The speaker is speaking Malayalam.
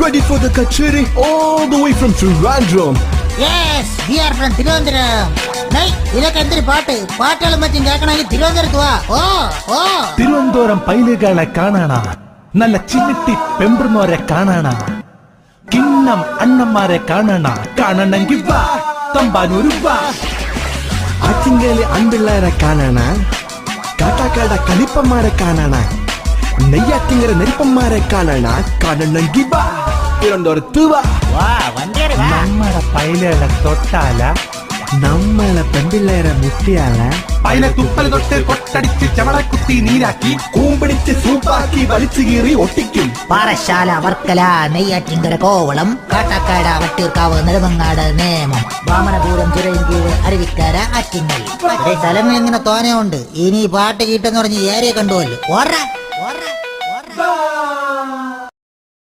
ready for the kacheri all the way from Trivandrum. Yes, we are from Trivandrum. Nay, ഇതൊക്കെ എന്തൊരു പാട്ടുകളും മറ്റും കേൾക്കണമെങ്കിൽ തിരുവനന്തപുരത്ത് വാ. ഓ തിരുവനന്തപുരം പൈലുകളെ കാണാണ, നല്ല ചിന്നിട്ടി പെമ്പുന്നോരെ കാണാണ, കിണ്ണം അണ്ണന്മാരെ കാണണമെങ്കിൽ വാ തമ്പാനൂർ വാ. ആറ്റിങ്ങല് അൻപിള്ളേരെ കാണാന, കാട്ടാക്കാട കലിപ്പന്മാരെ കാണാന, നെയ്യാറ്റിങ്ങര നെരിപ്പന്മാരെ കാണണമെങ്കിൽ വാ തിരുവനന്തപുരത്ത് വാ. നമ്മുടെ പൈലുകളെ തൊട്ടാല, നമ്മളെ പെമ്പിള്ളേരെ മുട്ടിയാല, പൈല തുപ്പൽ തൊട്ട് കൊട്ടടിച്ച് ചവള കുത്തി നീരാക്കി കൂമ്പിടിച്ച് സൂപ്പാക്കി വലിച്ചു കീറി ഒട്ടിക്കും. പാറശാല, വർക്കല, നെയ്യാറ്റിങ്കര, കോവളം, കാട്ടാക്കാട്, വട്ടിയൂർക്കാവ്, നെടുമങ്ങാട്, നേമം, വാമനപുരം, ചിറയൻകീഴ്, അരുവിക്കര, ആറ്റിങ്ങൽ. സ്ഥലങ്ങൾ ഇങ്ങനെ തോനെയുണ്ട്. ഇനി പാട്ട് കിട്ടെന്ന് പറഞ്ഞ് ഏരിയ കണ്ടുപോലും.